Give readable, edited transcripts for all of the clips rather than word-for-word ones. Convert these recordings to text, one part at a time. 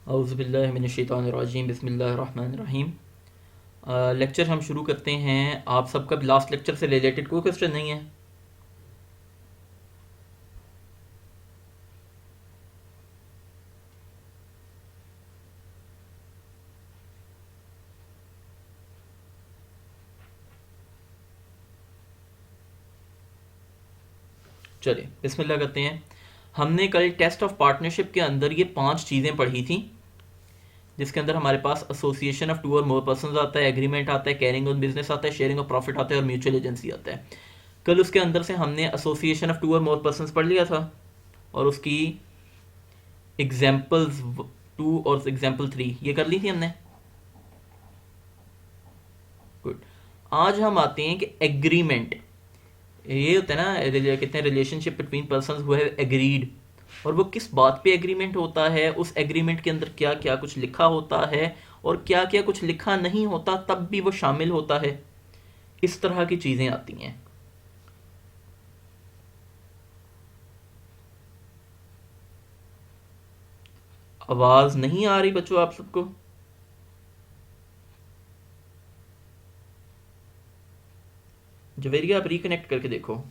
औज़ुबिल्लाहिमिनश्शैतानिर्रजीम बिस्मिल्लाहिर्रहमानिर्रहीम। लेक्चर हम शुरू करते हैं। आप सबका लास्ट लेक्चर से रिलेटेड कोई क्वेश्चन नहीं है? चलिए बिस्मिल्लाह करते हैं। हमने कल टेस्ट ऑफ पार्टनरशिप के अंदर ये 5 चीज़ें पढ़ी थी, जिसके अंदर हमारे पास एसोसिएशन ऑफ 2 और मोर पर्सन्स आता है, एग्रीमेंट आता है, कैरिंग ऑन बिजनेस आता है, शेयरिंग ऑफ प्रॉफिट आता है और म्यूचुअल एजेंसी आता है। कल उसके अंदर से हमने एसोसिएशन ऑफ 2 और मोर पर्सन्स पढ़ लिया था और उसकी एग्जाम्पल्स 2 और एग्जाम्पल 3 ये कर ली थी हमने। गुड। आज हम आते हैं कि एग्रीमेंट, ये होता है ना, कहते हैं relationship between person who have agreed, और वो किस बात पे एग्रीमेंट होता है, उस एग्रीमेंट के अंदर क्या क्या कुछ लिखा होता है और क्या क्या कुछ लिखा नहीं होता तब भी वो शामिल होता है। इस तरह की चीज़ें आती हैं। आवाज़ नहीं आ रही बच्चों आप सबको? जवेरिया आप रिकनेक्ट करके देखो।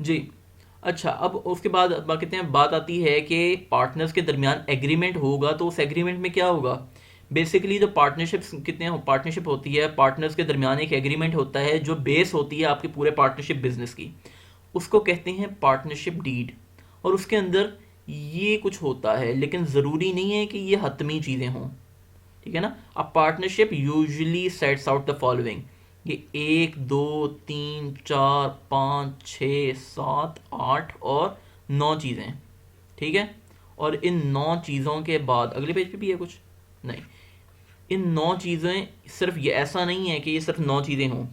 जी। अच्छा, अब उसके बाद कहते हैं बात आती है कि पार्टनर्स के दरमियान एग्रीमेंट होगा तो उस एग्रीमेंट में क्या होगा। बेसिकली जो पार्टनरशिप्स कितने पार्टनरशिप होती है, पार्टनर्स के दरमियान एक एग्रीमेंट होता है जो बेस होती है आपके पूरे पार्टनरशिप बिजनेस की। उसको कहते हैं पार्टनरशिप डीड। और उसके अंदर ये कुछ होता है, लेकिन ज़रूरी नहीं है कि ये हतमी चीज़ें हों। ठीक है ना। अब partnership usually sets out the following, ये 1 2 3 4 5 6 7 8 और 9 चीज़ें। ठीक है। और इन 9 चीज़ों के बाद अगले पेज पे भी है कुछ, नहीं, इन 9 चीज़ें सिर्फ ये ऐसा नहीं है कि ये सिर्फ 9 चीज़ें हों।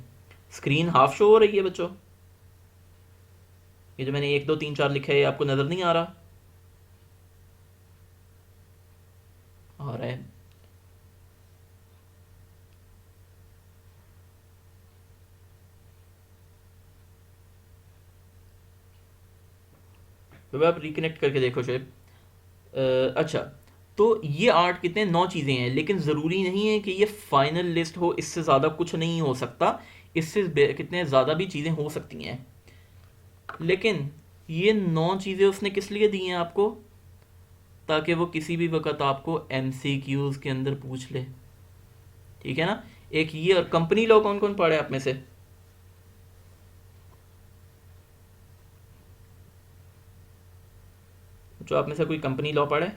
स्क्रीन हाफ शो हो रही है बच्चों? ये जो मैंने 1 2 3 4 लिखा है ये आपको नज़र नहीं आ रहा? आ रहा है। तो आप रिकनेक्ट करके देखो शायद। अच्छा, तो ये 8 कितने 9 चीज़ें हैं, लेकिन ज़रूरी नहीं है कि ये फाइनल लिस्ट हो, इससे ज़्यादा कुछ नहीं हो सकता। इससे कितने ज़्यादा भी चीज़ें हो सकती हैं। लेकिन ये 9 चीज़ें उसने किस लिए दी हैं आपको? ताकि वो किसी भी वक्त आपको एमसीक्यूज के अंदर पूछ ले। ठीक है ना। एक ये, और कंपनी लॉ कौन कौन पढ़े आप में से? जो आप में से कोई कंपनी लॉ पढ़े?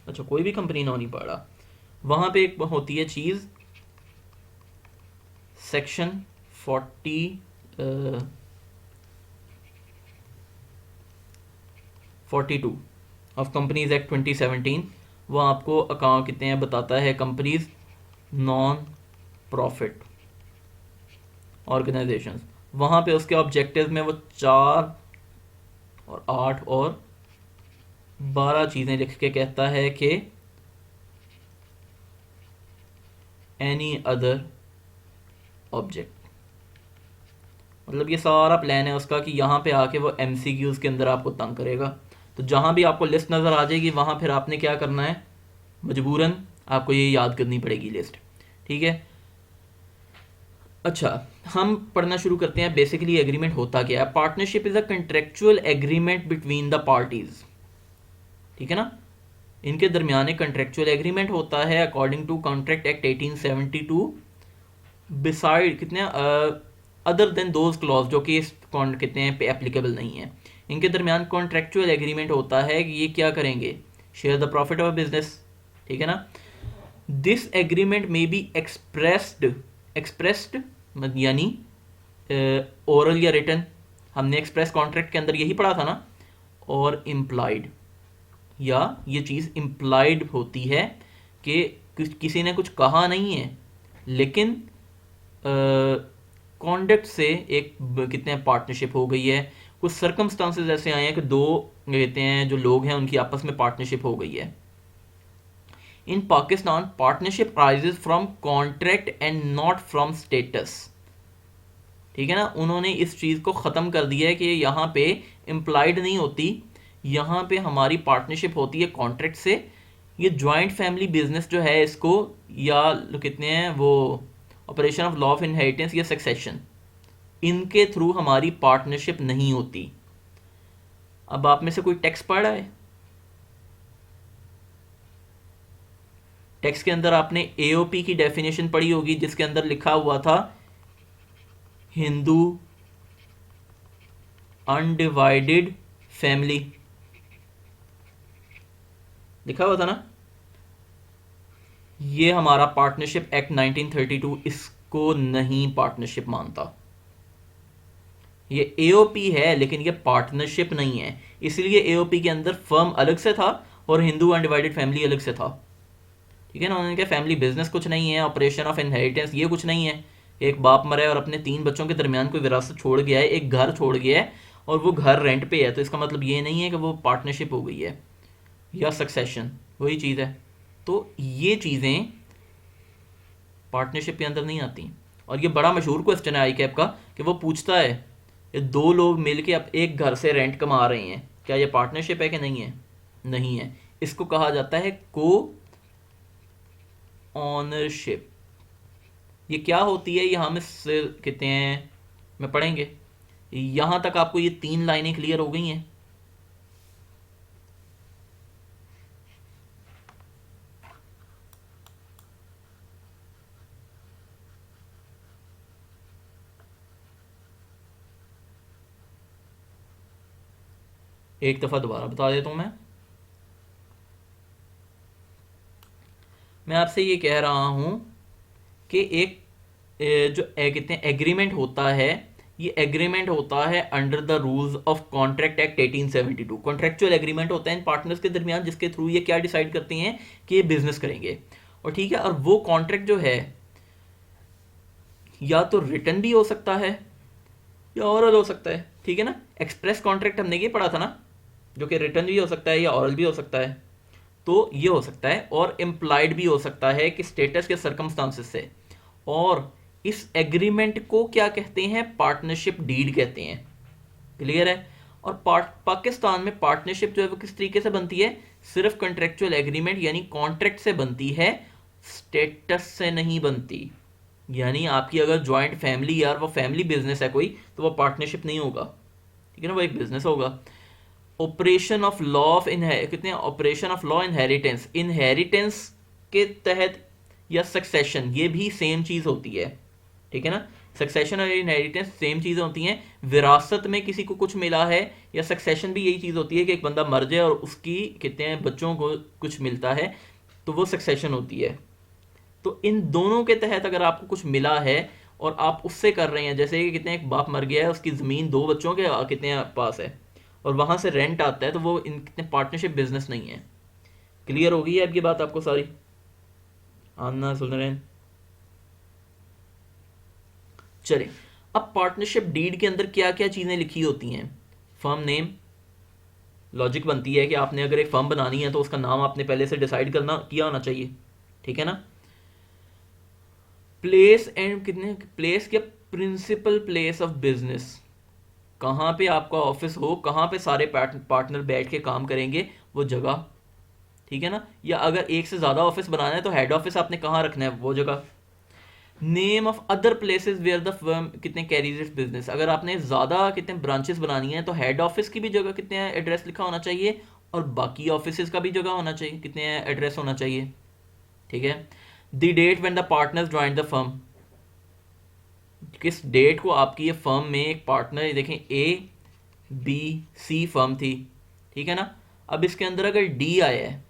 अच्छा, कोई भी कंपनी लॉ नहीं पढ़ा। वहां पे एक होती है चीज़, सेक्शन 42 ऑफ कंपनीज एक्ट 2017। वो आपको अकाउंट कितने हैं बताता है, कंपनीज नॉन प्रॉफिट ऑर्गेनाइजेशंस। वहाँ पे उसके ऑब्जेक्टिव में वो 4 और 8 और 12 चीज़ें लिख के कहता है कि एनी अदर ऑब्जेक्ट, मतलब ये सारा प्लान है उसका कि यहाँ पे आके वो एमसीक्यूज के अंदर आपको तंग करेगा। तो जहाँ भी आपको लिस्ट नज़र आ जाएगी वहाँ फिर आपने क्या करना है, मजबूरन आपको ये याद करनी पड़ेगी लिस्ट। ठीक है। अच्छा, हम पढ़ना शुरू करते हैं। बेसिकली एग्रीमेंट होता क्या है? Partnership is a contractual agreement between the parties. ठीक है ना। इनके दरमियान एक कंट्रेक्चुअल एग्रीमेंट होता है according to contract act 1872, beside कितने अदर देन दोज क्लॉज जो कि इस कितने हैं पे एप्लीकेबल नहीं है। इनके दरमियान कॉन्ट्रेक्चुअल एग्रीमेंट होता है कि ये क्या करेंगे, share the profit of business. ठीक है ना। दिस एग्रीमेंट में बी एक्सप्रेस्ड यानी ओरल या रिटन, हमने एक्सप्रेस कॉन्ट्रैक्ट के अंदर यही पढ़ा था ना, और इम्प्लाइड, या ये चीज़ इम्प्लाइड होती है कि किसी ने कुछ कहा नहीं है, लेकिन कॉन्डक्ट से एक कितने पार्टनरशिप हो गई है, कुछ सर्कमस्टांसेस ऐसे आए हैं कि दो कहते हैं जो लोग हैं उनकी आपस में पार्टनरशिप हो गई है। In Pakistan partnership arises from contract and not from status. ठीक है ना, उन्होंने इस चीज़ को ख़त्म कर दिया है कि यहाँ पे इम्प्लाइड नहीं होती, यहाँ पे हमारी पार्टनरशिप होती है कॉन्ट्रैक्ट से। ये जॉइंट फैमिली बिजनेस जो है इसको, या कितने हैं वो operation of law of inheritance या सक्सेशन, इनके थ्रू हमारी पार्टनरशिप नहीं होती। अब आप में से कोई टैक्स पढ़ा है? टैक्स के अंदर आपने एओपी की डेफिनेशन पढ़ी होगी जिसके अंदर लिखा हुआ था हिंदू अनडिवाइडेड फैमिली, लिखा हुआ था ना। ये हमारा पार्टनरशिप एक्ट 1932 इसको नहीं पार्टनरशिप मानता। ये एओपी है लेकिन ये पार्टनरशिप नहीं है, इसलिए एओपी के अंदर फर्म अलग से था और हिंदू अनडिवाइडेड फैमिली अलग से था। ठीक है ना, उन्होंने कहा फैमिली बिजनेस कुछ नहीं है, ऑपरेशन ऑफ इनहेरिटेंस ये कुछ नहीं है। एक बाप मरा है और अपने 3 बच्चों के दरमियान कोई विरासत छोड़ गया है, एक घर छोड़ गया है और वो घर रेंट पे है, तो इसका मतलब ये नहीं है कि वो पार्टनरशिप हो गई है या सक्सेशन, वही चीज़ है। तो ये चीज़ें पार्टनरशिप के अंदर नहीं आती। और ये बड़ा मशहूर क्वेश्चन है आई कैप का कि वो पूछता है ये 2 लोग मिलके अब एक घर से रेंट कमा रहे हैं, क्या ये पार्टनरशिप है कि नहीं है? नहीं है। इसको कहा जाता है को ऑनरशिप। ये क्या होती है ये हम इससे कहते हैं मैं पढ़ेंगे। यहां तक आपको ये 3 लाइनें क्लियर हो गई हैं। एक दफा दोबारा बता देता हूं मैं आपसे ये कह रहा हूं कि एक जो कहते हैं एग्रीमेंट होता है, ये एग्रीमेंट होता है under the rules of contract act 1872। Contractual agreement होता है इन पार्टनर्स के दरमियान जिसके थ्रू ये क्या डिसाइड करते हैं कि ये बिजनेस करेंगे। और ठीक है, और वो कॉन्ट्रैक्ट जो है या तो रिटर्न भी हो सकता है या ओरल हो सकता है। ठीक है ना, एक्सप्रेस कॉन्ट्रैक्ट हमने ये पढ़ा था ना, जो कि रिटर्न भी हो सकता है या ओरल भी हो सकता है। तो ये हो सकता है और इम्प्लाइड भी हो सकता है कि स्टेटस के सर्कमस्टांसेस से। और इस एग्रीमेंट को क्या कहते हैं? पार्टनरशिप डीड कहते हैं। क्लियर है? और पाकिस्तान में पार्टनरशिप जो है वो किस तरीके से बनती है? सिर्फ कॉन्ट्रेक्चुअल एग्रीमेंट यानी कॉन्ट्रैक्ट से बनती है, स्टेटस से नहीं बनती। यानी आपकी अगर जॉइंट फैमिली यार वो फैमिली बिजनेस है कोई, तो वो पार्टनरशिप नहीं होगा। ठीक है ना, वो एक बिजनेस होगा। ऑपरेशन ऑफ लॉ ऑफ कितने operation of law inheritance, inheritance के तहत या सक्सेशन, ये भी सेम चीज होती है। ठीक है ना, सक्सेशन और इनहेरिटेंस सेम चीजें होती हैं। विरासत में किसी को कुछ मिला है, या सक्सेशन भी यही चीज होती है कि एक बंदा मर जाए और उसकी कहते हैं बच्चों को कुछ मिलता है, तो वो सक्सेशन होती है। तो इन दोनों के तहत अगर आपको कुछ मिला है और आप उससे कर रहे हैं, जैसे कि कितने एक बाप मर गया है, उसकी ज़मीन 2 बच्चों के कितने पास है और वहां से रेंट आता है, तो वो इन कितने पार्टनरशिप बिजनेस नहीं है। क्लियर हो गई है अब ये बात आपको सारी? आना सुन रहे हैं? चलिए, अब पार्टनरशिप डीड के अंदर क्या क्या चीज़ें लिखी होती हैं? फर्म नेम, लॉजिक बनती है कि आपने अगर एक फर्म बनानी है तो उसका नाम आपने पहले से डिसाइड करना किया होना चाहिए। ठीक है ना। प्लेस एंड कितने प्लेस के प्रिंसिपल प्लेस ऑफ बिजनेस, कहाँ पे आपका ऑफिस हो, कहाँ पे सारे पार्टनर बैठ के काम करेंगे, वो जगह। ठीक है ना, या अगर एक से ज़्यादा ऑफिस बनाना है तो हेड ऑफिस आपने कहाँ रखना है, वो जगह। Name of other places where the firm कितने कैरीज इट्स बिजनेस, अगर आपने ज़्यादा कितने ब्रांचेस बनानी है तो हेड ऑफिस की भी जगह कितने एड्रेस लिखा होना चाहिए और बाकी ऑफिस का भी जगह होना चाहिए, कितने एड्रेस होना चाहिए। ठीक है। The date when the partners join the firm, किस डेट को आपकी ये फर्म में एक पार्टनर, देखें ए बी सी फर्म थी। ठीक है ना, अब इसके अंदर अगर डी आया है,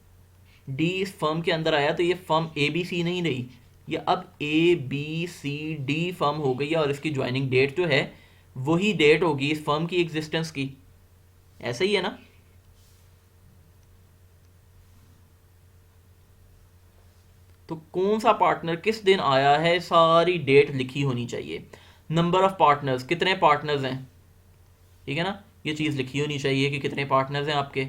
डी इस फर्म के अंदर आया, तो ये फर्म ए बी सी नहीं रही, ये अब A B C D firm हो गई है और इसकी ज्वाइनिंग डेट जो है वही डेट होगी इस फर्म की एग्जिस्टेंस की। ऐसा ही है ना। तो कौन सा पार्टनर किस दिन आया है, सारी डेट लिखी होनी चाहिए। नंबर ऑफ पार्टनर्स, कितने पार्टनर्स हैं, ठीक है ना, ये चीज़ लिखी होनी चाहिए कि कितने पार्टनर्स हैं आपके।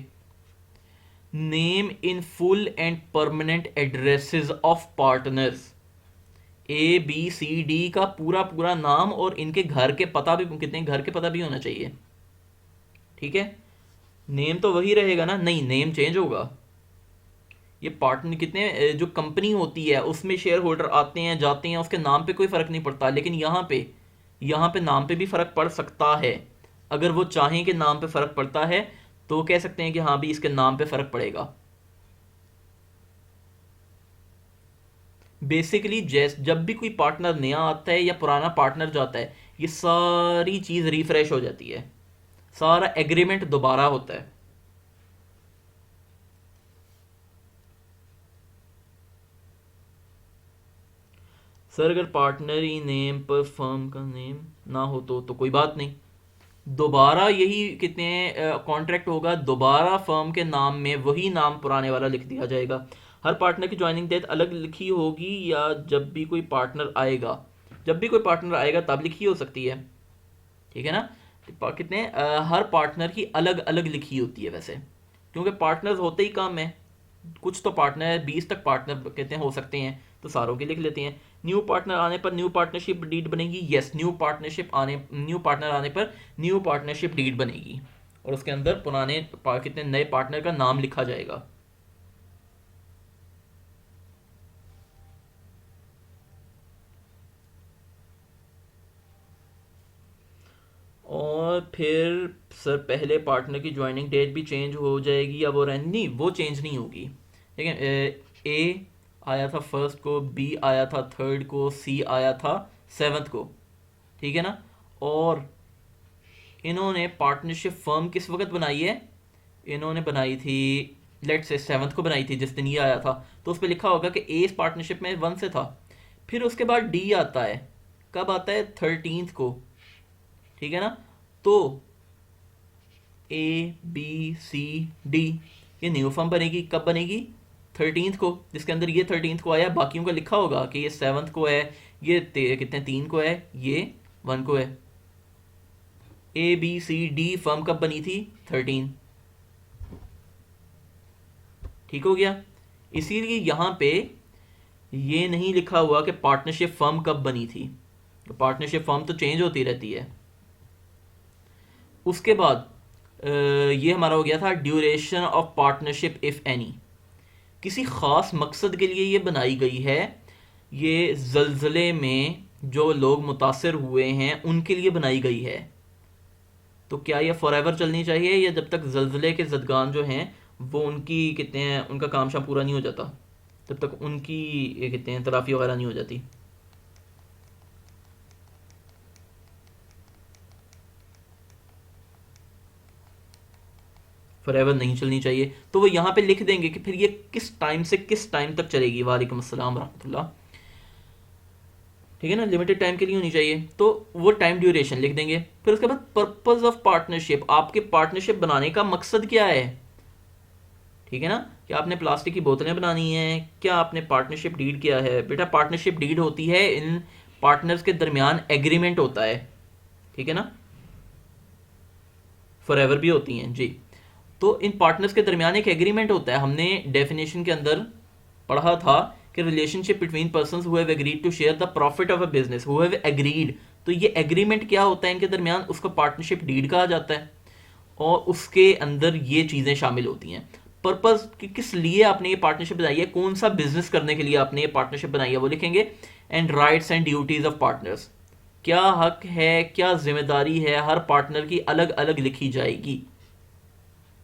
Name in full and permanent addresses of partners, A B C D का पूरा पूरा नाम और इनके घर के पता भी, कितने घर के पता भी होना चाहिए, ठीक है। नेम तो वही रहेगा ना, नहीं नेम चेंज होगा। ये पार्टनर कितने, जो कंपनी होती है उसमें शेयर होल्डर आते हैं जाते हैं, उसके नाम पे कोई फ़र्क नहीं पड़ता, लेकिन यहाँ पे नाम पे भी फ़र्क पड़ सकता है। अगर वो चाहें कि नाम पे फ़र्क पड़ता है तो कह सकते हैं कि हाँ भी इसके नाम पे फ़र्क पड़ेगा। बेसिकली जब भी कोई पार्टनर नया आता है या पुराना पार्टनर जाता है, ये सारी चीज़ रिफ्रेश हो जाती है, सारा एग्रीमेंट दोबारा होता है। सर अगर पार्टनरी नेम पर फर्म का नेम ना हो तो कोई बात नहीं, दोबारा यही कितने कॉन्ट्रैक्ट होगा, दोबारा फर्म के नाम में वही नाम पुराने वाला लिख दिया जाएगा। हर पार्टनर की ज्वाइनिंग डेट अलग लिखी होगी या जब भी कोई पार्टनर आएगा, जब भी कोई पार्टनर आएगा तब लिखी हो सकती है, ठीक है ना। कितने हर पार्टनर की अलग अलग लिखी होती है वैसे, क्योंकि पार्टनर्स होते ही कम है, कुछ तो पार्टनर है 20 तक पार्टनर कहते हैं हो सकते हैं, तो सारों के लिख लेते हैं। न्यू पार्टनर आने पर न्यू पार्टनरशिप डीड बनेगी, यस न्यू पार्टनर आने पर न्यू पार्टनरशिप डीड बनेगी और उसके अंदर पुराने कितने नए पार्टनर का नाम लिखा जाएगा। और फिर सर पहले पार्टनर की ज्वाइनिंग डेट भी चेंज हो जाएगी या वो रहनी, नहीं वो चेंज नहीं होगी, ठीक है। ए आया था फर्स्ट को, बी आया था थर्ड को, सी आया था सेवन्थ को, ठीक है ना। और इन्होंने पार्टनरशिप फर्म किस वक्त बनाई है, इन्होंने बनाई थी लेट से सेवन्थ को बनाई थी जिस दिन ये आया था, तो उस पर लिखा होगा कि ए इस पार्टनरशिप में 1 से था। फिर उसके बाद डी आता है, कब आता है 13th को, ठीक है ना। तो ए बी सी डी ये न्यू फॉर्म बनेगी, कब बनेगी 13th को, जिसके अंदर ये 13th को आया, बाकियों का लिखा होगा कि ये 7th को है, ये कितने 3 को है, ये 1 को है। A B C D firm कब बनी थी 13, ठीक हो गया। इसीलिए यहाँ पे ये नहीं लिखा हुआ कि पार्टनरशिप फर्म कब बनी थी, पार्टनरशिप फर्म तो चेंज होती रहती है। उसके बाद ये हमारा हो गया था duration of partnership if any, किसी ख़ास मकसद के लिए ये बनाई गई है, ये ज़लज़ले में जो लोग मुतासर हुए हैं उनके लिए बनाई गई है। तो क्या ये फॉरएवर चलनी चाहिए या जब तक ज़लज़ले के ज़दगान जो हैं वो उनकी कितने हैं उनका काम शाम पूरा नहीं हो जाता तब तक उनकी ये कितने हैं तलाफ़ी वगैरह नहीं हो जाती। फॉरएवर नहीं चलनी चाहिए, तो वो यहाँ पे लिख देंगे कि फिर ये किस टाइम से किस टाइम तक चलेगी। वालेकुम अस्सलाम रहमतुल्लाह, ठीक है ना, लिमिटेड टाइम के लिए होनी चाहिए, तो वो टाइम ड्यूरेशन लिख देंगे। फिर उसके बाद पर्पस ऑफ पार्टनरशिप, आपके पार्टनरशिप बनाने का मकसद क्या है, ठीक है ना। क्या आपने प्लास्टिक की बोतलें बनानी है, क्या आपने पार्टनरशिप डीड किया है, बेटा पार्टनरशिप डीड होती है इन पार्टनर्स के दरमियान एग्रीमेंट होता है, ठीक है ना, फॉरएवर भी होती हैं जी। तो इन पार्टनर्स के दरमियान एक एग्रीमेंट होता है, हमने डेफिनेशन के अंदर पढ़ा था कि relationship between persons who have agreed to share the profit of a business, who have agreed, तो ये एग्रीमेंट क्या होता है इनके दरमियान, उसको पार्टनरशिप डीड कहा जाता है और उसके अंदर ये चीज़ें शामिल होती हैं। पर्पस कि किस लिए आपने ये पार्टनरशिप बनाई है, कौन सा बिजनेस करने के लिए आपने ये पार्टनरशिप बनाई है वो लिखेंगे। And rights and duties of partners, क्या हक है क्या जिम्मेदारी है हर पार्टनर की अलग अलग लिखी जाएगी,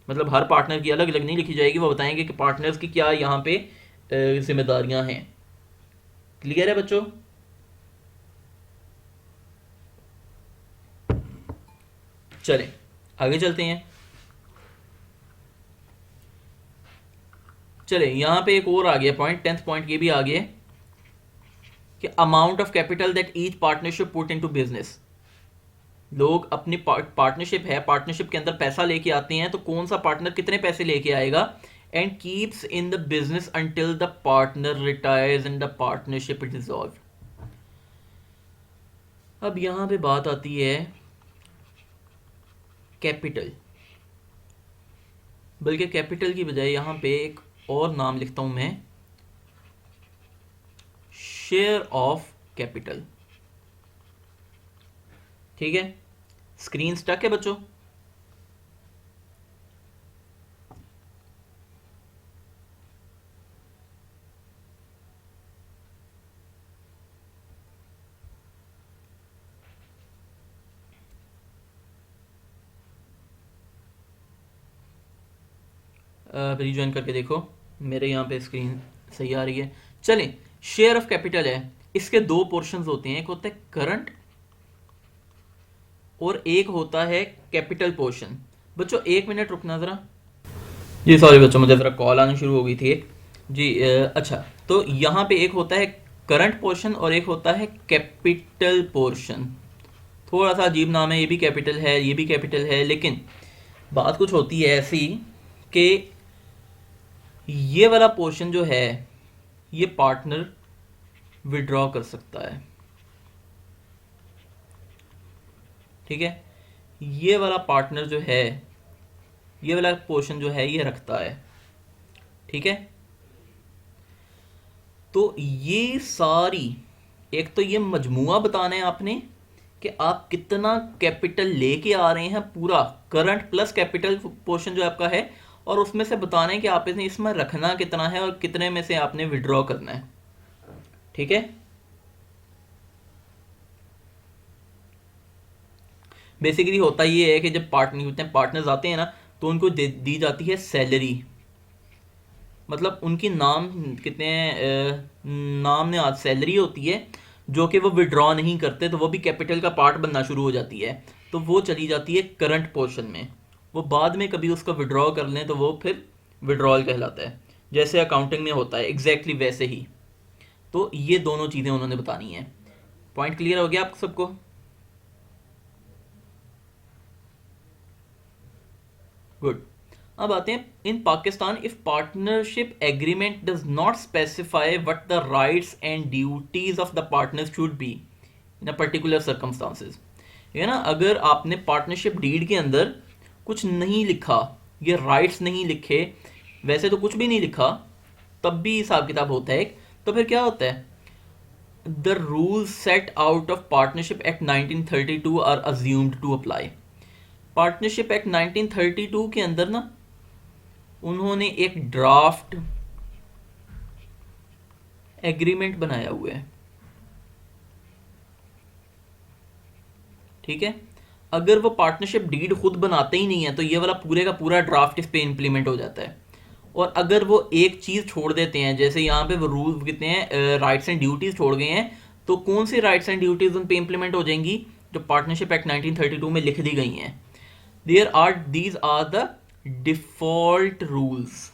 मतलब हर पार्टनर की अलग अलग नहीं लिखी जाएगी, वो बताएंगे कि पार्टनर्स की क्या यहाँ पे जिम्मेदारियां हैं। क्लियर है बच्चों। चलें आगे चलते हैं। चले यहाँ पे एक और आ गया पॉइंट, 10th पॉइंट ये भी आ गया कि amount of capital that each partnership put into business, लोग अपनी पार्टनरशिप है, पार्टनरशिप के अंदर पैसा लेके आते हैं, तो कौन सा पार्टनर कितने पैसे लेके आएगा, and keeps in the business until the partner retires and the partnership dissolve. अब यहाँ पे बात आती है कैपिटल, बल्कि कैपिटल की बजाय यहाँ पे एक और नाम लिखता हूँ मैं, शेयर ऑफ कैपिटल। ठीक है, स्क्रीन स्टक है बच्चों? रिज्वाइन करके देखो, मेरे यहाँ पे स्क्रीन सही आ रही है। चलें, शेयर ऑफ कैपिटल है, इसके दो पोर्शंस होते हैं, एक होता है करंट और एक होता है कैपिटल पोर्शन। बच्चों 1 मिनट रुकना ज़रा जी, सॉरी बच्चों, मुझे ज़रा कॉल आनी शुरू हो गई थी एक जी। अच्छा, तो यहाँ पे एक होता है करंट पोर्शन और एक होता है कैपिटल पोर्शन। थोड़ा सा अजीब नाम है, ये भी कैपिटल है ये भी कैपिटल है, लेकिन बात कुछ होती है ऐसी कि ये वाला पोर्शन जो है ये पार्टनर विड्रॉ कर सकता है। ठीक है, ये वाला पार्टनर जो है, ये वाला पोर्शन जो है ये रखता है। ठीक है, तो ये सारी, एक तो ये मजमुआ बताना है आपने कि आप कितना कैपिटल लेके आ रहे हैं, पूरा करंट प्लस कैपिटल पोर्शन जो आपका है, और उसमें से बताना है कि आप इसमें रखना कितना है और कितने में से आपने विड्रॉ करना है। ठीक है, बेसिकली होता ये है कि जब पार्टनर्स आते हैं ना, तो उनको दी जाती है सैलरी, मतलब उनकी नाम कितने नाम ने आज सैलरी होती है, जो कि वो विड्रॉ नहीं करते, तो वो भी कैपिटल का पार्ट बनना शुरू हो जाती है, तो वो चली जाती है करंट पोर्शन में। वो बाद में कभी उसको विड्रॉ कर लें तो वो फिर विड्रॉल कहलाता है, जैसे अकाउंटिंग में होता है एग्जैक्टली वैसे ही। तो ये दोनों चीज़ें उन्होंने बतानी है। पॉइंट क्लियर हो गया आप सबको? गुड। अब आते हैं, in Pakistan if partnership agreement does not specify what the rights and duties of the partners should be in a particular circumstances. है ना, अगर आपने पार्टनरशिप डीड के अंदर कुछ नहीं लिखा, ये राइट्स नहीं लिखे, वैसे तो कुछ भी नहीं लिखा, तब भी हिसाब किताब होता है एक, तो फिर क्या होता है, the rules set out of partnership act 1932 are assumed to apply. Partnership act 1932 के अंदर ना उन्होंने एक ड्राफ्ट एग्रीमेंट बनाया हुआ है। ठीक है, अगर वो पार्टनरशिप डीड खुद बनाते ही नहीं है तो ये वाला पूरे का पूरा ड्राफ्ट इस पे इंप्लीमेंट हो जाता है। और अगर वो एक चीज़ छोड़ देते हैं, जैसे यहाँ पे वो रूल कितने हैं, राइट्स एंड ड्यूटीज छोड़ गए हैं, तो कौन सी राइट्स एंड ड्यूटीज उन पे इंप्लीमेंट हो जाएंगी, जो पार्टनरशिप एक्ट 1932 में लिख दी गई हैं। These are the default rules,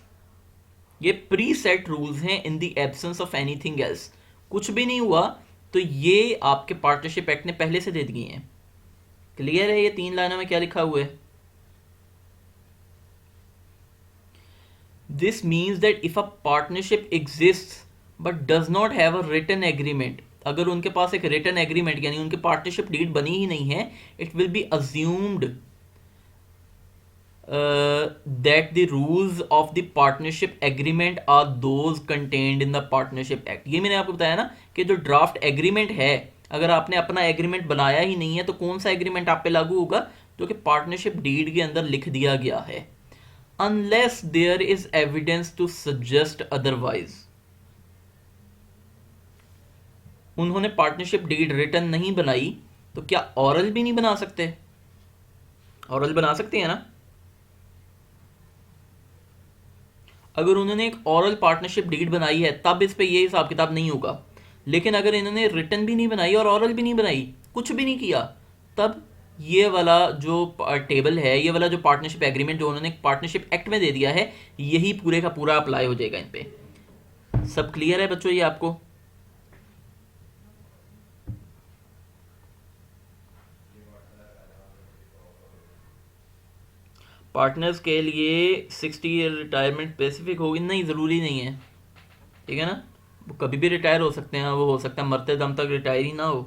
ये प्री सेट रूल्स हैं in the absence of anything else. कुछ भी नहीं हुआ तो ये आपके पार्टनरशिप एक्ट ने पहले से दे दी हैं। क्लियर है ये 3 लाइनों में क्या लिखा हुआ है? This means that if a partnership exists but does not have a written agreement, अगर उनके पास एक रिटन एग्रीमेंट यानी उनकी पार्टनरशिप डीड बनी ही नहीं है, it will be assumed that the rules of the partnership agreement are those contained in the partnership act। ये मैंने आपको बताया ना कि जो ड्राफ्ट एग्रीमेंट है, अगर आपने अपना एग्रीमेंट बनाया ही नहीं है तो कौन सा एग्रीमेंट आप पे लागू होगा, जो कि पार्टनरशिप डीड के अंदर लिख दिया गया है, unless there is evidence to suggest otherwise। उन्होंने पार्टनरशिप डीड रिटन नहीं बनाई तो क्या ऑरल भी नहीं बना सकते? ऑरल बना सकते हैं ना। अगर उन्होंने एक ऑरल पार्टनरशिप डीड बनाई है तब इस पे ये हिसाब किताब नहीं होगा, लेकिन अगर इन्होंने रिटन भी नहीं बनाई और ऑरल भी नहीं बनाई, कुछ भी नहीं किया, तब ये वाला जो टेबल है, ये वाला जो पार्टनरशिप एग्रीमेंट जो उन्होंने पार्टनरशिप एक्ट में दे दिया है, यही पूरे का पूरा अप्लाई हो जाएगा इन पे। सब क्लियर है बच्चों ये आपको? पार्टनर्स के लिए 60 ईयर रिटायरमेंट स्पेसिफिक होगी? नहीं, ज़रूरी नहीं है। ठीक है ना, वो कभी भी रिटायर हो सकते हैं, वो हो सकता है मरते दम तक रिटायर ही ना हो।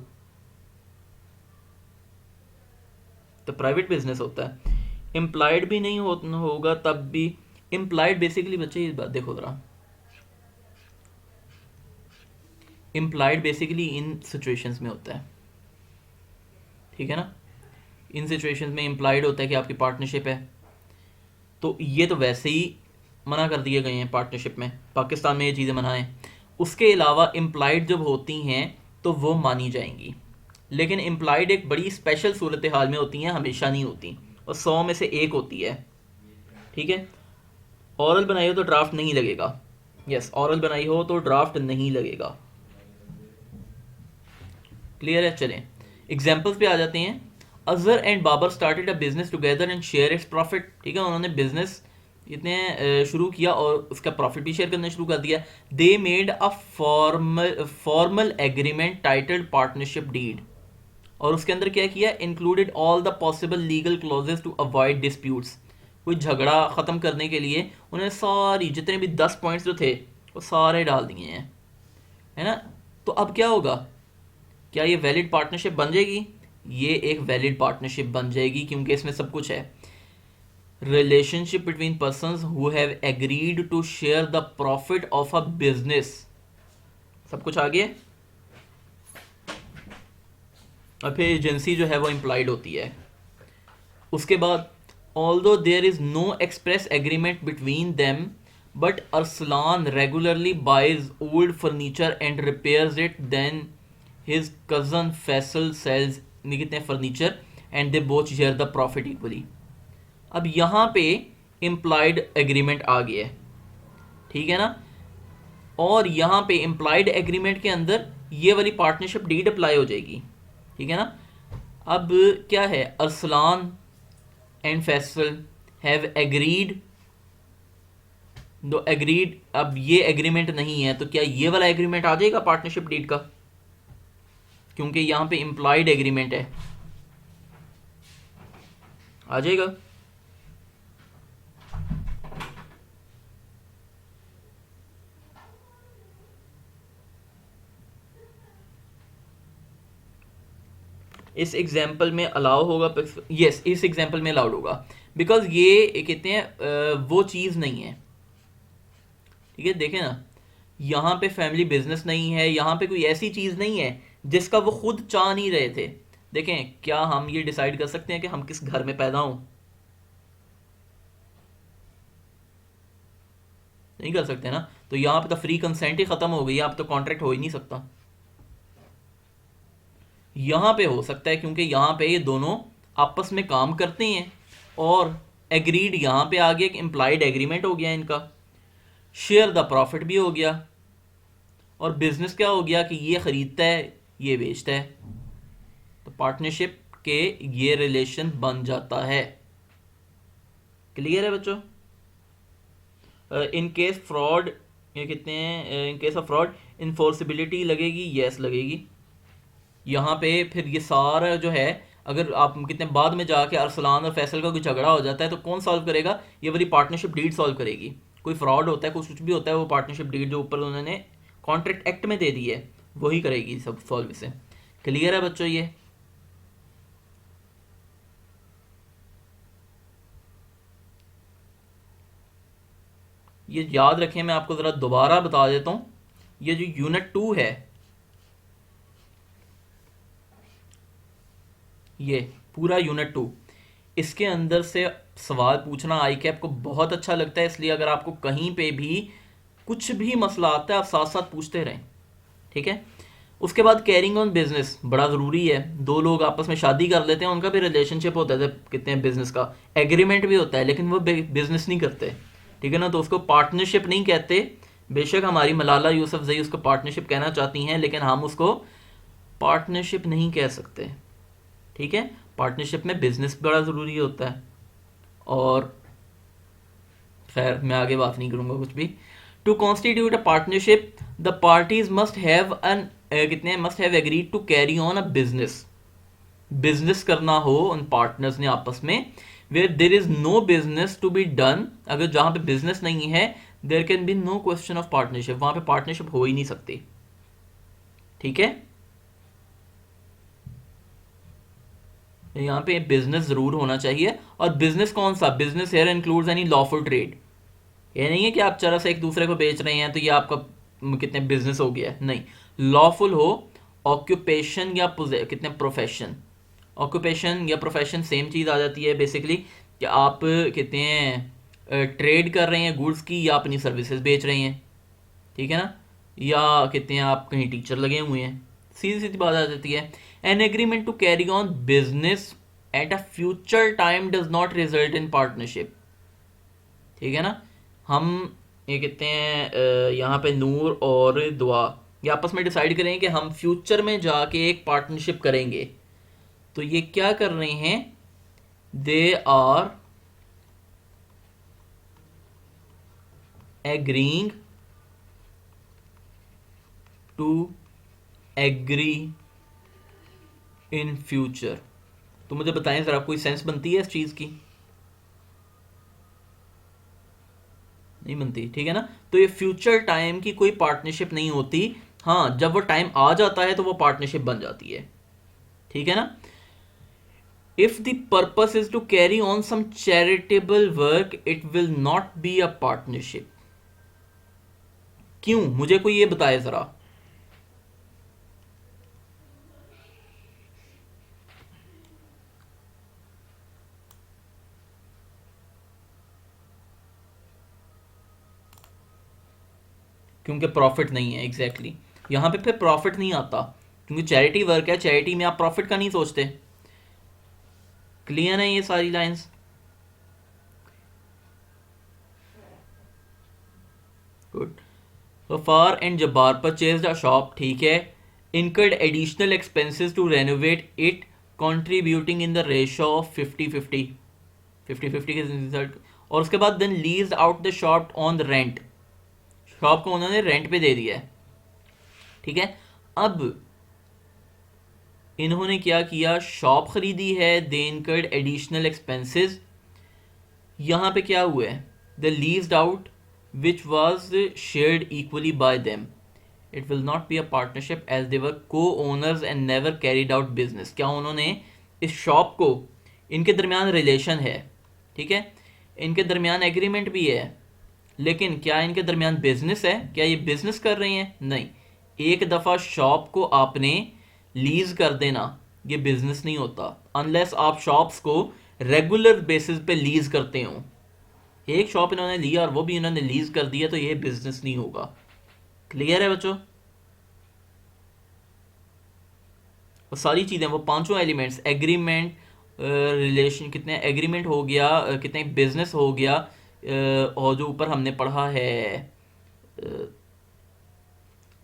तो प्राइवेट बिजनेस होता है। इम्प्लाइड भी नहीं होगा तब भी। इम्प्लाइड बेसिकली बच्चे इस बात देखो ज़रा, इम्प्लाइड बेसिकली इन सिचुएशंस में होता है, ठीक है ना। इन सिचुएशंस में इम्प्लाइड होता है कि आपकी पार्टनरशिप है, तो ये तो वैसे ही मना कर दिए गए हैं पार्टनरशिप में, पाकिस्तान में ये चीज़ें मना हैं। उसके अलावा इम्प्लाइड जब होती हैं तो वो मानी जाएंगी, लेकिन इम्प्लाइड एक बड़ी स्पेशल सूरत हाल में होती हैं, हमेशा नहीं होती, और 100 में से एक होती है, ठीक है। ऑरल बनाई हो तो ड्राफ्ट नहीं लगेगा, यस, ऑरल बनाई हो तो ड्राफ्ट नहीं लगेगा, क्लियर है। चलें एग्जाम्पल्स पे आ जाते हैं। Azhar and Babar started a business together and share its profit, ठीक है, उन्होंने बिजनेस इतने शुरू किया और उसका प्रॉफिट भी शेयर करना शुरू कर दिया। They made a formal agreement titled partnership deed, और उसके अंदर क्या किया, included all the possible legal clauses to avoid disputes, कोई झगड़ा ख़त्म करने के लिए उन्होंने सारी जितने भी 10 पॉइंट्स जो थे वो सारे डाल दिए हैं, है ना। तो अब क्या होगा, क्या ये वैलिड पार्टनरशिप बन जाएगी? ये एक वैलिड पार्टनरशिप बन जाएगी, क्योंकि इसमें सब कुछ है। Relationship between persons who have agreed to share the profit of a business, सब कुछ आ गया। और फिर एजेंसी जो है वो इम्प्लाइड होती है। उसके बाद although there is no express agreement between them, but Arslan regularly buys old furniture and repairs it, then his cousin Faisal sells कितने furniture and they both share the profit equally. अब यहाँ पे इम्प्लाइड एग्रीमेंट आ गया है, ठीक है ना, और यहाँ पे इम्प्लाइड एग्रीमेंट के अंदर ये वाली पार्टनरशिप डीड अप्लाई हो जाएगी, ठीक है ना। अब क्या है, Arsalan and Faisal have agreed, दो एग्रीड, अब ये एग्रीमेंट नहीं है तो क्या ये वाला एग्रीमेंट आ जाएगा पार्टनरशिप डीड का, क्योंकि यहां पे इम्प्लाइड एग्रीमेंट है, आ जाएगा। इस एग्जाम्पल में अलाउ होगा, यस, इस एग्जाम्पल में अलाउड होगा, बिकॉज ये कहते हैं वो चीज़ नहीं है, ठीक है। देखें ना, यहाँ पे फैमिली बिजनेस नहीं है, यहाँ पे कोई ऐसी चीज़ नहीं है जिसका वो खुद चाह नहीं रहे थे। देखें, क्या हम ये डिसाइड कर सकते हैं कि हम किस घर में पैदा हों? नहीं कर सकते ना। तो यहाँ पे तो फ्री कंसेंट ही खत्म हो गई, आप तो कॉन्ट्रैक्ट हो ही नहीं सकता। यहाँ पे हो सकता है, क्योंकि यहाँ पे ये दोनों आपस में काम करते हैं और एग्रीड यहाँ पे आ गया कि इम्प्लाइड एग्रीमेंट हो गया इनका, शेयर द प्रॉफिट भी हो गया, और बिजनेस क्या हो गया कि ये खरीदता है ये बेचता है, तो पार्टनरशिप के ये रिलेशन बन जाता है। क्लियर है बच्चों? इन केस फ्रॉड, ये कितने हैं, in case of fraud enforceability लगेगी, यस लगेगी। यहाँ पे फिर ये सारा जो है, अगर आप कितने बाद में जाके अरसलान और फैसल का कोई झगड़ा हो जाता है तो कौन सॉल्व करेगा? ये वाली पार्टनरशिप डीड सॉल्व करेगी। कोई फ्रॉड होता है, कुछ भी होता है, वो पार्टनरशिप डीड जो ऊपर उन्होंने कॉन्ट्रैक्ट एक्ट में दे दी है वही करेगी सब सॉल्व इसे। क्लियर है बच्चों? ये याद रखें, मैं आपको ज़रा दोबारा बता देता हूँ। ये जो यूनिट 2 है, ये पूरा यूनिट 2, इसके अंदर से सवाल पूछना आई कैप को बहुत अच्छा लगता है, इसलिए अगर आपको कहीं पे भी कुछ भी मसला आता है आप साथ साथ पूछते रहें, ठीक है। उसके बाद कैरिंग ऑन बिजनेस बड़ा ज़रूरी है। दो लोग आपस में शादी कर लेते हैं, उनका भी रिलेशनशिप होता है, कितने बिजनेस का एग्रीमेंट भी होता है, लेकिन वो बिजनेस नहीं करते, ठीक है ना, तो उसको पार्टनरशिप नहीं कहते। बेशक हमारी मलाला यूसुफजई उसको पार्टनरशिप कहना चाहती हैं, लेकिन हम उसको पार्टनरशिप नहीं कह सकते, ठीक है। पार्टनरशिप में बिजनेस बड़ा ज़रूरी होता है, और खैर मैं आगे बात नहीं करूँगा कुछ भी। To constitute a partnership the parties must have an कितने must have agreed to carry on a business, business करना हो उन पार्टनर्स ने आपस में। Where there is no business to be done, अगर जहां पे बिजनेस नहीं है, there can be no question of partnership, वहां पे पार्टनरशिप हो ही नहीं सकती, ठीक है। यहाँ पे बिजनेस ज़रूर होना चाहिए। और बिजनेस कौन सा? Business here includes any lawful trade. ये नहीं है कि आप चरस एक दूसरे को बेच रहे हैं तो ये आपका कितने बिजनेस हो गया है, नहीं। लॉफुल हो, ऑक्यूपेशन या कितने प्रोफेशन। ऑक्यूपेशन या प्रोफेशन सेम चीज़ आ जाती है बेसिकली, कि आप कितने ट्रेड कर रहे हैं गुड्स की या अपनी सर्विसेज बेच रहे हैं, ठीक है ना। या कितने आप कहीं टीचर लगे हुए हैं, सीधी सीधी बात आ जाती है। An agreement to carry on business at a future time does not result in partnership, ठीक है ना। हम ये कहते हैं यहाँ पे नूर और दुआ ये आपस में डिसाइड करें कि हम फ्यूचर में जाके एक पार्टनरशिप करेंगे, तो ये क्या कर रहे हैं? They are agreeing to agree in future. तो मुझे बताएं जरा, कोई सेंस बनती है इस चीज की? नहीं बनती, ठीक है ना। तो ये फ्यूचर टाइम की कोई पार्टनरशिप नहीं होती। हाँ, जब वो टाइम आ जाता है तो वो पार्टनरशिप बन जाती है, ठीक है ना। If the purpose is to carry on some charitable work it will not be a partnership. क्यों? मुझे कोई ये बताए जरा। क्योंकि प्रॉफिट नहीं है, एग्जैक्टली यहाँ पे फिर प्रॉफिट नहीं आता, क्योंकि चैरिटी वर्क है, चैरिटी में आप प्रॉफिट का नहीं सोचते। क्लियर है ये सारी lines? Good. Gaffar and Jabbar purchased a shop, ठीक है। Incurred additional expenses to renovate it contributing in the ratio of 50-50, 50-50 के रिजल्ट। और उसके बाद then leased out the shop on the rent, shop को उन्होंने रेंट पे दे दिया है, ठीक है। अब इन्होंने क्या किया? शॉप खरीदी है, दे इनकर्ड एडिशनल एक्सपेंसेस। यहाँ पे क्या हुआ है? The leased out which was shared equally by them, it will not be a partnership as they were co-owners and never carried out business. क्या उन्होंने इस शॉप को, इनके दरमियान रिलेशन है, ठीक है, इनके दरमियान एग्रीमेंट भी है, लेकिन क्या इनके दरमियान बिजनेस है? क्या ये बिजनेस कर रहे हैं? नहीं। एक दफ़ा शॉप को आपने लीज कर देना ये बिजनेस नहीं होता, अनलेस आप शॉप्स को रेगुलर बेसिस पे लीज करते हो। एक शॉप इन्होंने लिया और वो भी इन्होंने लीज कर दिया, तो ये बिजनेस नहीं होगा। क्लियर है बच्चों? वो सारी चीज़ें, वो पांचों एलिमेंट्स, एग्रीमेंट, रिलेशन, कितने एग्रीमेंट हो गया, कितने बिजनेस हो गया, और जो ऊपर हमने पढ़ा है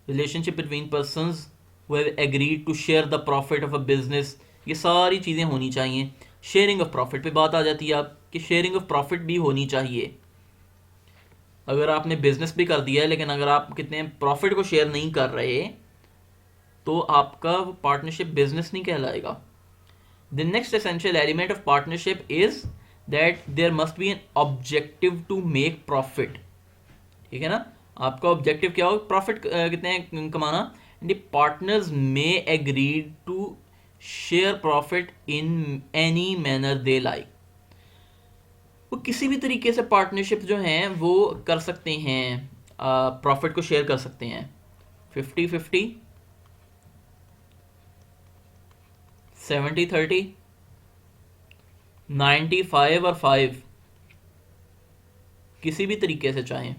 relationship between persons who have agreed to share the profit of a business, ये सारी चीज़ें होनी चाहिए। शेयरिंग ऑफ प्रॉफिट पे बात आ जाती है आप कि शेयरिंग ऑफ प्रॉफिट भी होनी चाहिए। अगर आपने बिजनेस भी कर दिया है लेकिन अगर आप कितने प्रॉफिट को शेयर नहीं कर रहे तो आपका पार्टनरशिप बिजनेस नहीं कहलाएगा। The next essential element of partnership is that there must be an objective to make profit, ठीक है ना। आपका ऑब्जेक्टिव क्या हो? प्रॉफिट कितने कमाना। The partners may agree to share profit in any manner they like. वो किसी भी तरीके से पार्टनरशिप जो हैं वो कर सकते हैं, प्रॉफिट को शेयर कर सकते हैं। 50-50, 70-30, 95 और 5, किसी भी तरीके से चाहें।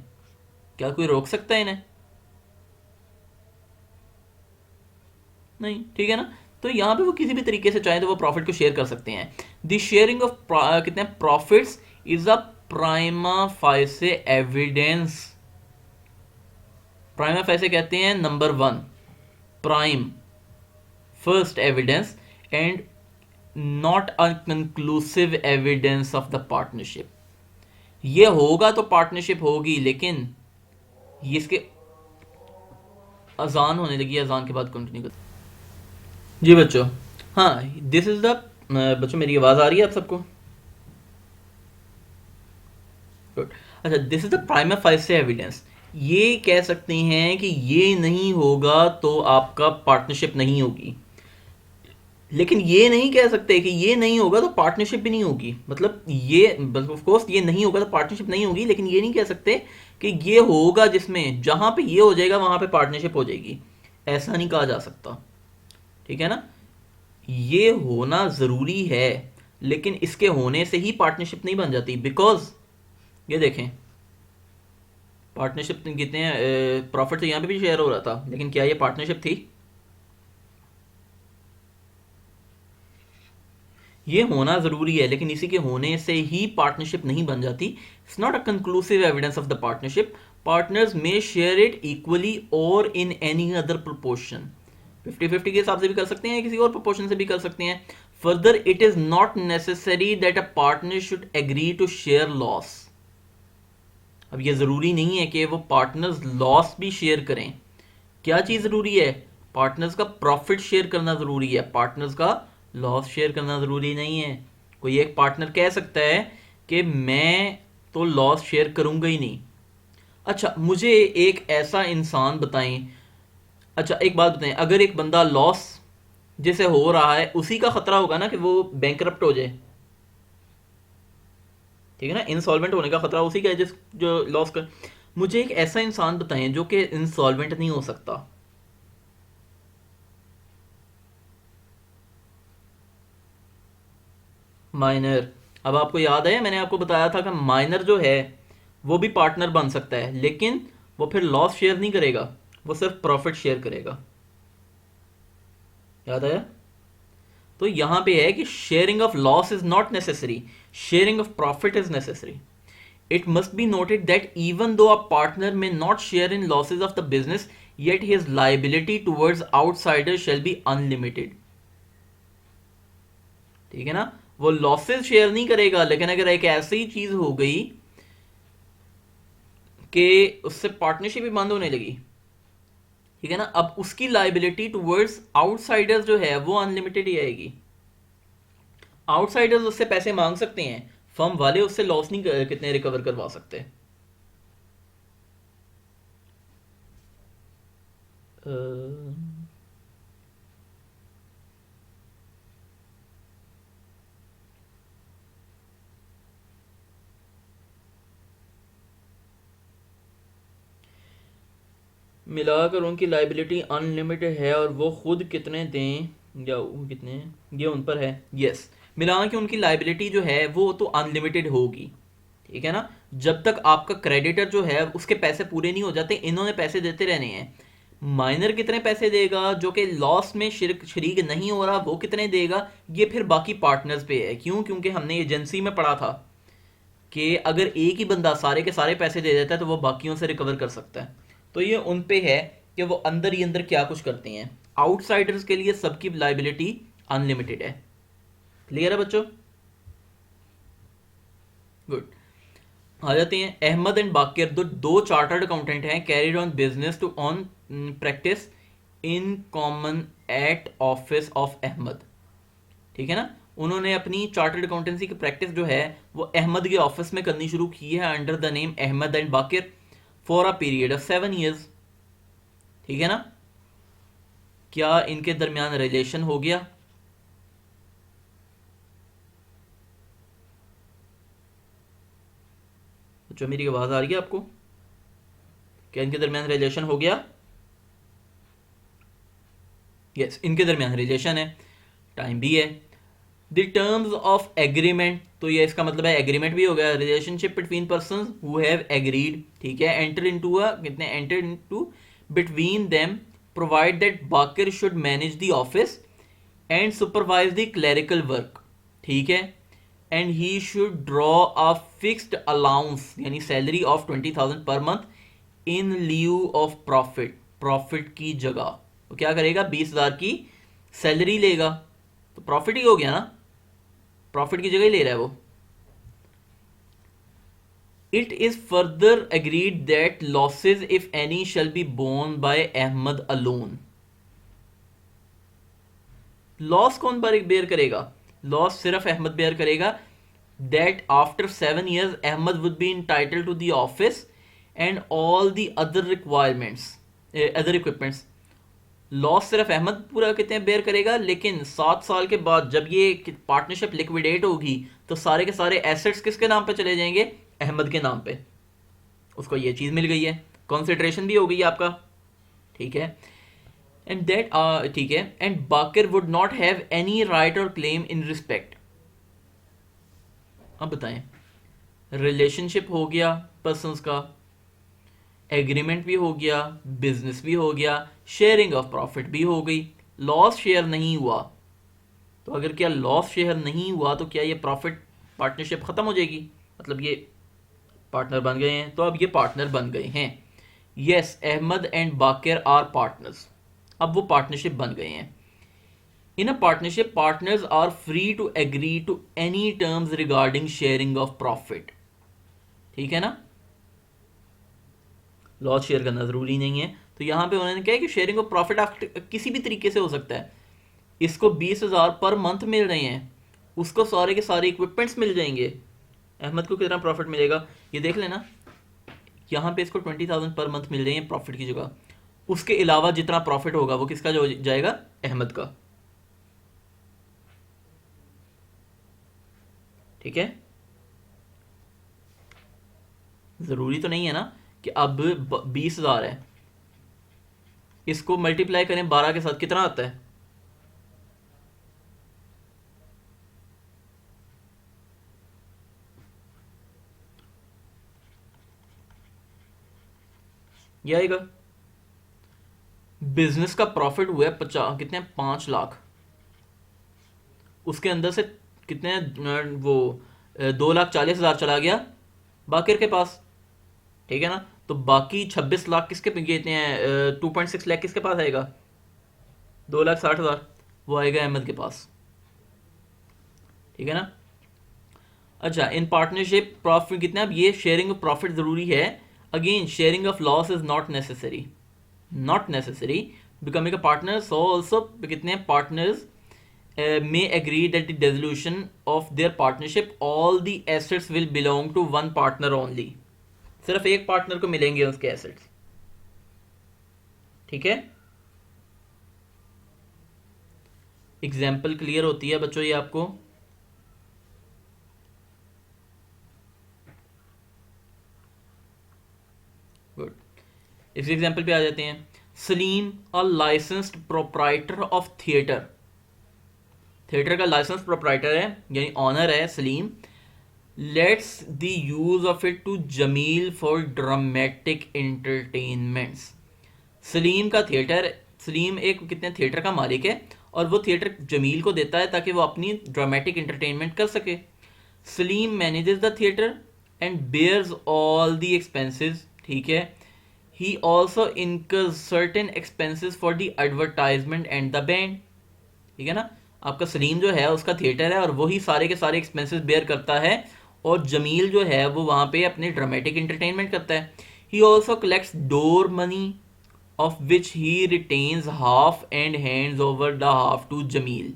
क्या कोई रोक सकता है इन्हें? नहीं, ठीक है ना। तो यहाँ पे वो किसी भी तरीके से चाहें तो वो प्रॉफिट को शेयर कर सकते हैं। द शेयरिंग ऑफ कितने profits is a prima facie evidence. Prima facie कहते हैं number 1, prime, first evidence, and not a conclusive evidence of the partnership. ये होगा तो पार्टनरशिप होगी, लेकिन ये इसके अजान होने लगी, अजान के बाद कंटिन्यू कर। जी बच्चों, हाँ, दिस इज द, बच्चों मेरी आवाज़ आ रही है आप सबको? गुड। अच्छा, this is the prima facie evidence. ये कह सकते हैं कि ये नहीं होगा तो आपका पार्टनरशिप नहीं होगी। लेकिन ये नहीं कह सकते कि ये नहीं होगा तो पार्टनरशिप भी नहीं होगी, मतलब ये ऑफ कोर्स ये नहीं होगा तो पार्टनरशिप नहीं होगी, लेकिन ये नहीं कह सकते कि ये होगा जिसमें जहां पे ये हो जाएगा वहां पे पार्टनरशिप हो जाएगी, ऐसा नहीं कहा जा सकता। ठीक है ना, ये होना ज़रूरी है, लेकिन इसके होने से ही पार्टनरशिप नहीं बन जाती। बिकॉज ये देखें, पार्टनरशिप कितने प्रॉफिट तो यहाँ पे भी शेयर हो रहा था, लेकिन क्या ये पार्टनरशिप थी? ये होना ज़रूरी है, लेकिन इसी के होने से ही पार्टनरशिप नहीं बन जाती। It's not a conclusive evidence of the partnership. Partners may share it equally और इन एनी अदर प्रोपोर्शन। 50-50 के हिसाब से भी कर सकते हैं, किसी और प्रोपोर्शन से भी कर सकते हैं। Further, it is not necessary that a partner should agree to share loss. अब ये ज़रूरी नहीं है कि वो पार्टनर्स लॉस भी शेयर करें। क्या चीज़ ज़रूरी है? पार्टनर्स का प्रॉफिट शेयर करना ज़रूरी है, पार्टनर्स का लॉस शेयर करना ज़रूरी नहीं है। कोई एक पार्टनर कह सकता है कि मैं तो लॉस शेयर करूंगा ही नहीं। अच्छा, मुझे एक ऐसा इंसान बताएं, अच्छा एक बात बताएं, अगर एक बंदा लॉस जैसे हो रहा है, उसी का खतरा होगा ना कि वो बैंकरप्ट हो जाए। ठीक है ना, इंसॉल्वेंट होने का खतरा उसी का है जिस जो लॉस कर। मुझे एक ऐसा इंसान बताएं जो कि इंसॉल्वेंट नहीं हो सकता। माइनर। अब आपको याद है मैंने आपको बताया था कि माइनर जो है वो भी पार्टनर बन सकता है, लेकिन वो फिर लॉस शेयर नहीं करेगा, वो सिर्फ प्रॉफिट शेयर करेगा। याद आया? तो यहां पे है कि sharing of loss is not necessary, sharing of profit is necessary. It must be noted that even though a partner may not share in losses of the business, yet his liability towards outsiders shall be unlimited। ठीक है ना, वो losses share नहीं करेगा, लेकिन अगर एक ऐसी चीज हो गई कि उससे पार्टनरशिप भी बंद होने लगी, ठीक है ना, अब उसकी लाइबिलिटी टुवर्ड्स आउटसाइडर्स जो है वो अनलिमिटेड ही आएगी। आउटसाइडर्स उससे पैसे मांग सकते हैं, फर्म वाले उससे लॉस नहीं कितने रिकवर करवा सकते। मिलाकर उनकी लाइबिलिटी अनलिमिटेड है और वो खुद कितने दें या वो कितने, ये उन पर है। यस, मिला के उनकी लाइबिलिटी जो है वो तो अनलिमिटेड होगी। ठीक है ना, जब तक आपका क्रेडिटर जो है उसके पैसे पूरे नहीं हो जाते, इन्होंने पैसे देते रहने हैं। माइनर कितने पैसे देगा जो कि लॉस में शरीक नहीं हो रहा, वो कितने देगा, ये फिर बाकी पार्टनर्स पे है। क्यों? क्योंकि हमने एजेंसी में पढ़ा था कि अगर एक ही बंदा सारे के सारे पैसे दे देता है तो वो बाकियों से रिकवर कर सकता है। तो ये उन पे है कि वो अंदर ही अंदर क्या कुछ करते हैं। आउटसाइडर्स के लिए सबकी लाइबिलिटी अनलिमिटेड है। क्लियर है बच्चों? गुड। आ जाते हैं, अहमद एंड बाकिर दो चार्टर्ड अकाउंटेंट हैं, carried on business to on practice in common at office of Ahmad. ठीक है ना, उन्होंने अपनी चार्टर्ड अकाउंटेंसी की प्रैक्टिस जो है वो अहमद के ऑफिस में करनी शुरू की है under the name Ahmad and Baqir for a period of 7 years। ठीक है ना, क्या इनके दरमियान रिलेशन हो गया? जो मेरी आवाज आ रही है आपको, क्या इनके दरमियान रिलेशन हो गया? यस, इनके दरमियान रिलेशन है, टाइम भी है। द टर्म्स ऑफ एग्रीमेंट, तो ये इसका मतलब है एग्रीमेंट भी हो गया, relationship between person who have agreed. ठीक है, एंटर इनटू अ कितने enter into between them provide that Baqir should manage the office and supervise the clerical work. ठीक है, and he should draw a fixed allowance यानी salary of 20,000 per month in lieu of profit. Profit की जगह वो क्या करेगा? 20,000 की salary लेगा, तो प्रॉफिट ही हो गया ना, प्रॉफिट की जगह ही ले रहा है वो। It is further agreed that losses if any shall be borne by Ahmad alone. Loss कौन बेयर करेगा? लॉस सिर्फ अहमद बेयर करेगा। That after 7 years Ahmad would be entitled to the office and all the other requirements, other equipments. Loss सिर्फ अहमद पूरा कहते हैं bear करेगा, लेकिन 7 साल के बाद जब ये पार्टनरशिप लिक्विडेट होगी तो सारे के सारे एसेट्स किसके नाम पे चले जाएंगे? अहमद के नाम पे। उसको ये चीज़ मिल गई है, कंसिडरेशन भी हो गई आपका, ठीक है। एंड दैट ठीक है, and Baqir would not have any right और क्लेम इन रिस्पेक्ट। अब बताएं, रिलेशनशिप हो गया पर्सन्स का, एग्रीमेंट भी हो गया, बिजनेस भी हो गया, शेयरिंग ऑफ प्रॉफिट भी हो गई, लॉस शेयर नहीं हुआ। तो अगर क्या लॉस शेयर नहीं हुआ तो क्या ये प्रॉफिट पार्टनरशिप ख़त्म हो जाएगी? मतलब ये पार्टनर बन गए हैं, तो अब ये पार्टनर बन गए हैं। Yes, Ahmed and Baqir are partners. अब वो पार्टनरशिप बन गए हैं। In a partnership partners are free to agree to any terms regarding sharing of profit. ठीक है ना, लॉस शेयर करना ज़रूरी नहीं है। तो यहाँ पे उन्होंने कहा कि शेयरिंग ऑफ प्रॉफिट आप किसी भी तरीके से हो सकता है। इसको 20,000 पर मंथ मिल रहे हैं, उसको सारे के सारे इक्विपमेंट्स मिल जाएंगे। अहमद को कितना प्रॉफिट मिलेगा ये देख लेना, यहाँ पे इसको 20,000 पर मंथ मिल रहे हैं प्रॉफिट की जगह। उसके अलावा जितना प्रॉफिट होगा वो किसका जो जाएगा? अहमद का। ठीक है, ज़रूरी तो नहीं है ना कि अब 20,000 है, इसको मल्टीप्लाई करें 12 के साथ, कितना आता है? ये आएगा। बिजनेस का प्रॉफिट हुआ है 50, कितने, 5 लाख। उसके अंदर से कितने वो 2,40,000 चला गया बाकिर के पास। ठीक है ना, तो बाकी 26 लाख किसके कहते हैं, 2.6 लाख किसके पास आएगा? 2,60,000 वो आएगा अहमद के पास। ठीक है ना। अच्छा, इन पार्टनरशिप प्रॉफिट कितना, अब ये शेयरिंग ऑफ प्रॉफिट ज़रूरी है। Again sharing of loss is not necessary, not necessary. Becoming a partner so also कितने partners may agree that the dissolution of their partnership all the assets will belong to one partner only। सिर्फ एक partner को मिलेंगे उसके assets. ठीक है, example clear होती है बच्चों ये आपको? गुड, इस एग्जाम्पल पे आ जाते हैं। Salim a licensed proprietor of theatre, theatre का लाइसेंस प्रोप्राइटर है यानी ऑनर है Salim. Lets the use of it to Jamil for dramatic entertainments. Salim का थिएटर, सलीम एक कितने थिएटर का मालिक है और वो थिएटर जमील को देता है ताकि वो अपनी ड्रामेटिक एंटरटेनमेंट कर सके। Salim manages the theatre and bears all the expenses. ठीक है, he also incurs certain expenses for the advertisement and the band. ठीक है ना, आपका सलीम जो है उसका थिएटर है और वही सारे के सारे एक्सपेंसेस बेयर करता है, और जमील जो है वो वहाँ पे अपने ड्रामेटिक एंटरटेनमेंट करता है। He also collects door money of which he retains half and hands over the half to Jamil.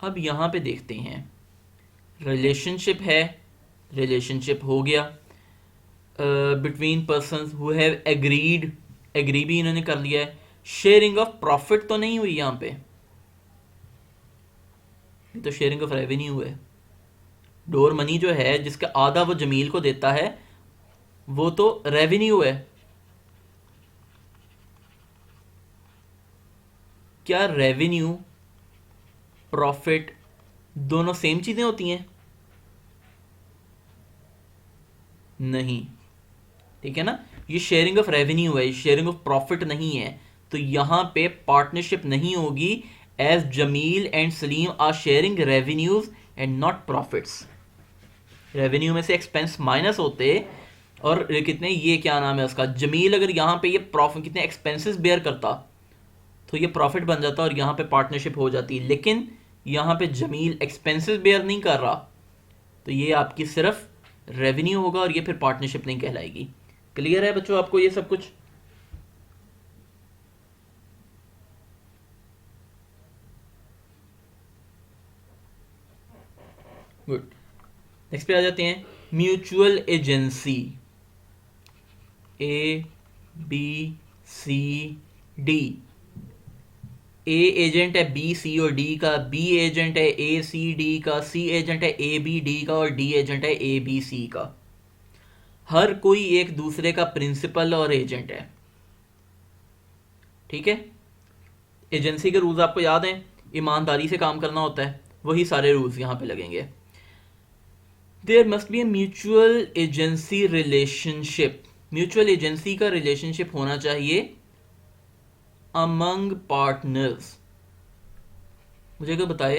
अब यहाँ पे देखते हैं, रिलेशनशिप है, रिलेशनशिप हो गया between persons who have agreed, agree भी इन्होंने कर लिया है। शेयरिंग ऑफ प्रॉफिट तो नहीं हुई यहाँ पे, तो शेयरिंग ऑफ रेवेन्यू है। डोर मनी जो है जिसका आधा वो जमील को देता है वो तो रेवेन्यू है। क्या रेवेन्यू प्रॉफिट दोनों सेम चीजें होती हैं? नहीं। ठीक है ना, ये शेयरिंग ऑफ रेवेन्यू है, शेयरिंग ऑफ प्रॉफिट नहीं है। तो यहां पे पार्टनरशिप नहीं होगी, as Jamil and Salim are sharing revenues and not profits. Revenue में से एक्सपेंस माइनस होते और कितने, ये क्या नाम है उसका, जमील अगर यहाँ पे ये प्रॉफिट कितने एक्सपेंसेस बेयर करता तो ये प्रॉफिट बन जाता और यहाँ पे पार्टनरशिप हो जाती। लेकिन यहाँ पे जमील एक्सपेंसेस बेयर नहीं कर रहा, तो ये आपकी सिर्फ रेवेन्यू होगा और ये फिर पार्टनरशिप नहीं कहलाएगी। क्लियर है बच्चों आपको ये सब कुछ? गुड, नेक्स्ट पे आ जाते हैं। Mutual agency, A B C D, A agent है बी सी और डी का, बी एजेंट है ए सी डी का, सी एजेंट है ए बी डी का और डी एजेंट है ए बी सी का। हर कोई एक दूसरे का प्रिंसिपल और एजेंट है। ठीक है, एजेंसी के रूल्स आपको याद हैं, ईमानदारी से काम करना होता है, वही सारे रूल्स यहां पे लगेंगे। There must be a mutual agency relationship, mutual agency का रिलेशनशिप होना चाहिए अमंग पार्टनर्स। मुझे क्या बताए,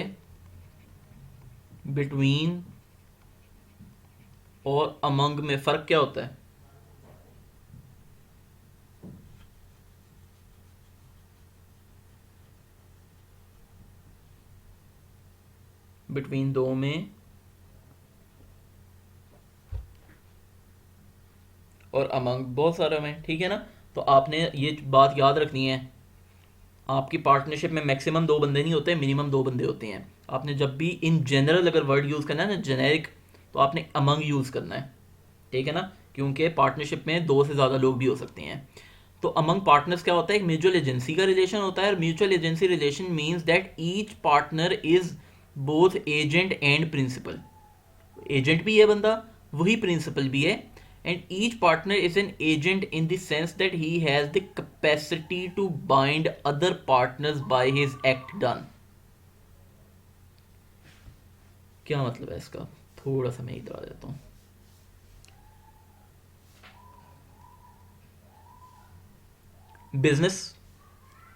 बिटवीन और अमंग में फर्क क्या होता है? बिटवीन दो में और अमंग बहुत सारे में, ठीक है ना। तो आपने ये बात याद रखनी है, आपकी पार्टनरशिप में मैक्सिमम दो बंदे नहीं होते, मिनिमम दो बंदे होते हैं। आपने जब भी इन जनरल अगर वर्ड यूज़ करना है ना, जेनेरिक, तो आपने अमंग यूज़ करना है, ठीक है ना, क्योंकि पार्टनरशिप में दो से ज़्यादा लोग भी हो सकते हैं। तो अमंग पार्टनर्स क्या होता है, एक म्यूचुअल एजेंसी का रिलेशन होता है। और mutual agency relation means that each partner is both agent and principal. Agent भी है बंदा, वही प्रिंसिपल भी है। And each partner is an agent in the sense that he has the capacity to bind other partners by his act done. क्या मतलब है इसका, थोड़ा सा मैं इधर आ जाता हूं। बिजनेस,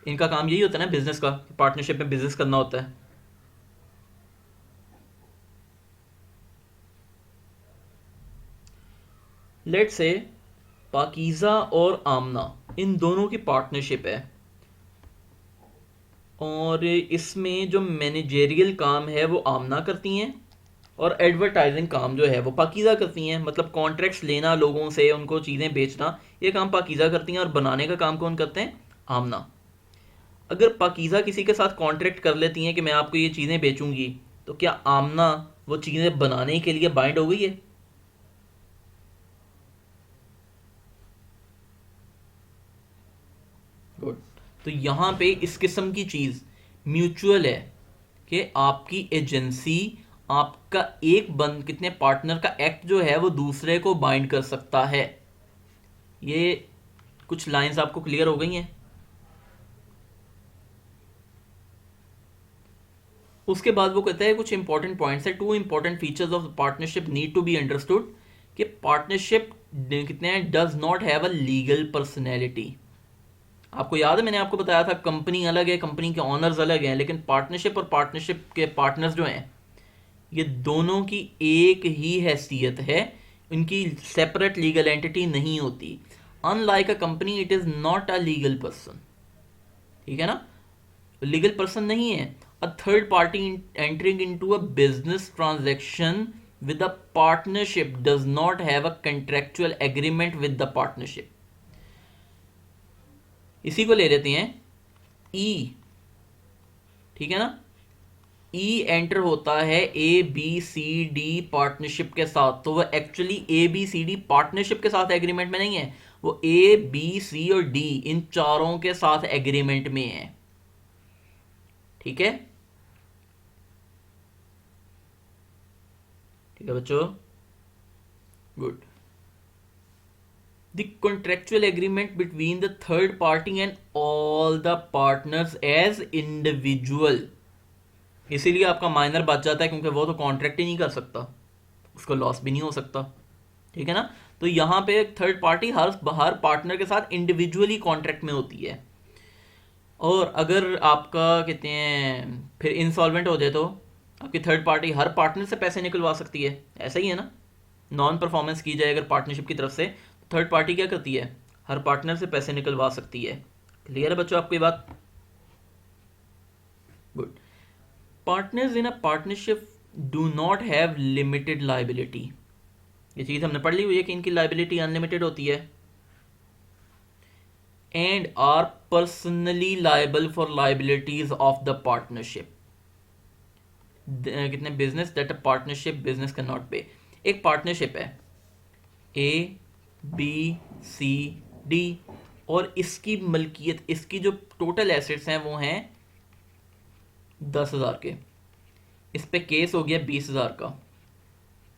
इनका काम यही होता है ना बिजनेस का, पार्टनरशिप में बिजनेस करना होता है। लेट से पाकीज़ा और आमना, इन दोनों की पार्टनरशिप है, और इसमें जो मैनेजेरियल काम है वो आमना करती हैं, और एडवर्टाइजिंग काम जो है वो पाकीज़ा करती हैं। मतलब कॉन्ट्रैक्ट्स लेना लोगों से, उनको चीज़ें बेचना, ये काम पाकीज़ा करती हैं, और बनाने का काम कौन करते हैं, आमना। अगर पाकीज़ा किसी के साथ कॉन्ट्रैक्ट कर लेती हैं कि मैं आपको ये चीज़ें बेचूंगी, तो क्या आमना वो चीज़ें बनाने के लिए बाइंड हो गई है? गुड। तो यहां पे इस किस्म की चीज म्यूचुअल है कि आपकी एजेंसी, आपका एक बंद कितने पार्टनर का एक्ट जो है वो दूसरे को बाइंड कर सकता है। ये कुछ लाइंस आपको क्लियर हो गई हैं? उसके बाद वो कहता है कुछ इंपॉर्टेंट पॉइंट्स है, two important features of partnership need to be understood, कि पार्टनरशिप कितने हैं, does not have a legal personality. आपको याद है मैंने आपको बताया था कंपनी अलग है, कंपनी के ऑनर्स अलग हैं, लेकिन पार्टनरशिप और पार्टनरशिप के पार्टनर्स जो हैं ये दोनों की एक ही हैसियत है, इनकी सेपरेट लीगल एंटिटी नहीं होती। Unlike a company it is not a legal person, ठीक है ना, लीगल पर्सन नहीं है। A third party entering into a business transaction with a partnership does not have a contractual agreement with the partnership. इसी को ले लेते हैं ई, ठीक है ना। ई एंटर होता है A B C D partnership के साथ, तो वह actually A B C D partnership के साथ एग्रीमेंट में नहीं है, वो ए बी सी और डी इन चारों के साथ एग्रीमेंट में है, ठीक है। ठीक है बच्चों, good. The contractual agreement between the third party and all the partners as individual, इसीलिए आपका माइनर बच जाता है, क्योंकि वो तो कॉन्ट्रैक्ट ही नहीं कर सकता, उसको लॉस भी नहीं हो सकता, ठीक है ना। तो यहाँ पे थर्ड पार्टी हर पार्टनर के साथ इंडिविजुअली कॉन्ट्रैक्ट में होती है। और अगर आपका कहते हैं फिर इंसॉल्वेंट हो जाए तो आपकी थर्ड पार्टी हर पार्टनर से पैसे निकलवा सकती है, ऐसा ही है ना। नॉन परफॉर्मेंस की जाए अगर पार्टनरशिप की तरफ से, तो थर्ड पार्टी क्या करती है, हर पार्टनर से पैसे निकलवा सकती है। क्लियर है बच्चों आपको ये बात? Good. Partners in a partnership do not have limited liability, ये चीज हमने पढ़ ली हुई है कि इनकी लाइबिलिटी अनलिमिटेड होती है। And are personally liable for liabilities of the partnership, कितने business that a partnership business can not pay. एक पार्टनरशिप है ए बी सी डी, और इसकी मलकियत, इसकी जो टोटल एसेट्स हैं वो हैं 10,000 के, इस पे केस हो गया 20,000 का।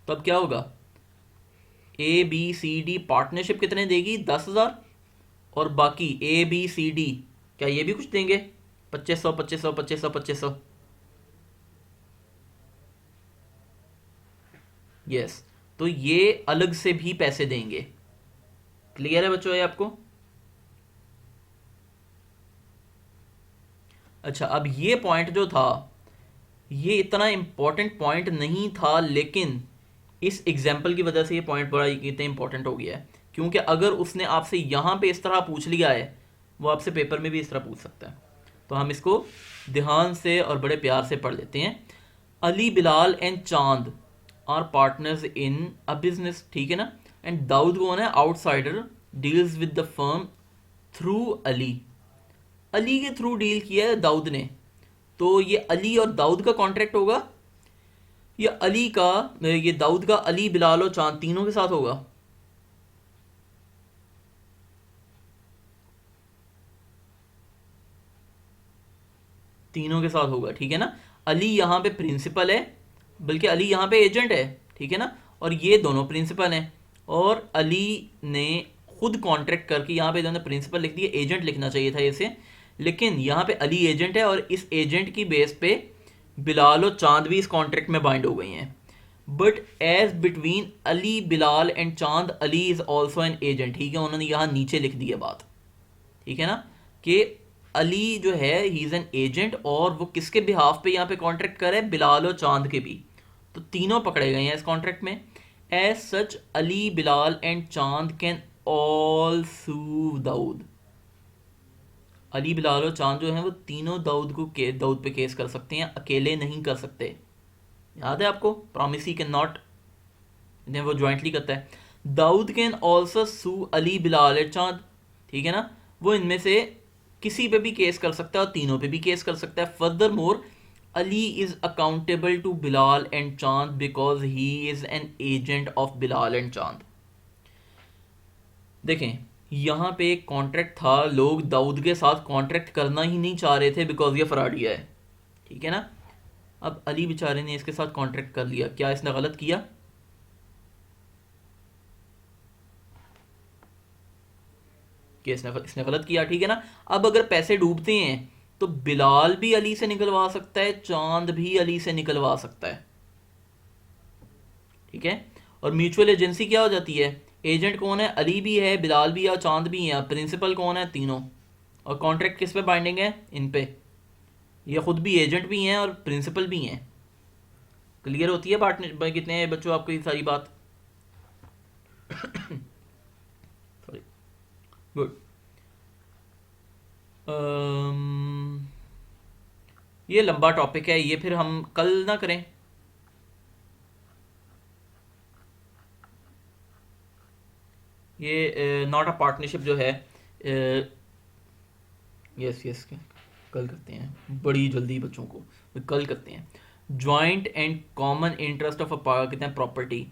तो अब क्या होगा, A B C D partnership कितने देगी, 10,000, और बाकी ए बी सी डी क्या ये भी कुछ देंगे, 2500 2500 2500 2500। यस, तो ये अलग से भी पैसे देंगे। क्लियर है बच्चों ये आपको? अच्छा, अब ये पॉइंट जो था ये इतना इंपॉर्टेंट पॉइंट नहीं था, लेकिन इस एग्जाम्पल की वजह से ये पॉइंट बड़ा इतना इंपॉर्टेंट हो गया है, क्योंकि अगर उसने आपसे यहाँ पे इस तरह पूछ लिया है, वो आपसे पेपर में भी इस तरह पूछ सकता है। तो हम इसको ध्यान से और बड़े प्यार से पढ़ लेते हैं। Ali Bilal and Chand are partners in a business, ठीक है ना, एंड दाऊद कौन है, outsider, deals with the firm through Ali. Ali के थ्रू डील किया है दाऊद ने, तो ये अली और दाऊद का कॉन्ट्रैक्ट होगा, ये अली का, ये दाऊद का अली बिलाल और चांद तीनों के साथ होगा। तीनों के साथ होगा, ठीक है ना। अली यहाँ पे प्रिंसिपल है, बल्कि अली यहाँ पे एजेंट है, ठीक है ना, और ये दोनों प्रिंसिपल हैं, और अली ने खुद कॉन्ट्रैक्ट करके, यहाँ पे इन्होंने प्रिंसिपल लिख दिया, एजेंट लिखना चाहिए था इसे, लेकिन यहाँ पे अली एजेंट है, और इस एजेंट की बेस पे बिलाल और चांद भी इस कॉन्ट्रैक्ट में बाइंड हो गई हैं। But as between Ali Bilal and Chand, Ali is also an agent, ठीक है, उन्होंने यहाँ नीचे लिख दी है बात, ठीक है ना, कि अली जो है ही इज एन एजेंट, और वो किसके बिहाफ पे यहाँ पे कॉन्ट्रैक्ट करे, बिलाल और चांद के भी, तो तीनों पकड़े गए हैं इस कॉन्ट्रैक्ट में। As such Ali Bilal and Chand can all sue Dawood. Ali Bilal और चांद जो हैं वो तीनों दाऊद पे केस कर सकते हैं, अकेले नहीं कर सकते। याद है आपको, प्रॉमिस ही कैन नॉट, वो ज्वाइंटली करता है। Dawood can also sue Ali Bilal and Chand, ठीक है ना, वो इनमें से किसी पे भी केस कर सकता है और तीनों पे भी केस कर सकता है। Furthermore Ali is accountable to Bilal and Chand because he is an agent of Bilal and Chand. देखें, यहाँ पे एक कॉन्ट्रैक्ट था, लोग दाऊद के साथ कॉन्ट्रैक्ट करना ही नहीं चाह रहे थे बिकॉज ये फराडिया है, ठीक है ना। अब अली बेचारे ने इसके साथ कॉन्ट्रैक्ट कर लिया, क्या इसने गलत किया? कि इसने गलत किया, ठीक है ना। अब अगर पैसे डूबते हैं तो बिलाल भी अली से निकलवा सकता है, चांद भी अली से निकलवा सकता है, ठीक है। और म्यूचुअल एजेंसी क्या हो जाती है, एजेंट कौन है, अली भी है, बिलाल भी है और चांद भी है, प्रिंसिपल कौन है, तीनों, और कॉन्ट्रैक्ट किस पे बाइंडिंग है, इन पे। ये खुद भी एजेंट भी हैं और प्रिंसिपल भी हैं। क्लियर होती है पार्टनर कितने बच्चों आपको ये सारी बात? Sorry, good. ये लंबा टॉपिक है, ये फिर हम कल ना करें? ये नॉट अ पार्टनरशिप जो है, यस यस, कल करते हैं, बड़ी जल्दी बच्चों को, कल करते हैं। Joint and common interest of a कहते हैं प्रॉपर्टी,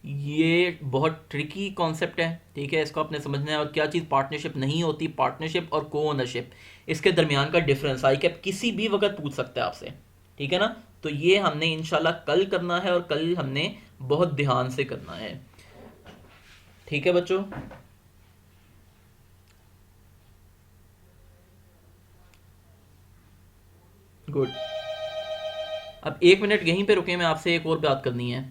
ये बहुत ट्रिकी कॉन्सेप्ट है, ठीक है, इसको आपने समझना है। और क्या चीज़ पार्टनरशिप नहीं होती, पार्टनरशिप और को ओनरशिप, इसके दरमियान का डिफरेंस आई कैप किसी भी वक्त पूछ सकता है आपसे, ठीक है ना। तो ये हमने इंशाल्लाह कल करना है, और कल हमने बहुत ध्यान से करना है, ठीक है बच्चों। गुड। अब 1 मिनट यहीं पे रुके, मैं आपसे एक और बात करनी है।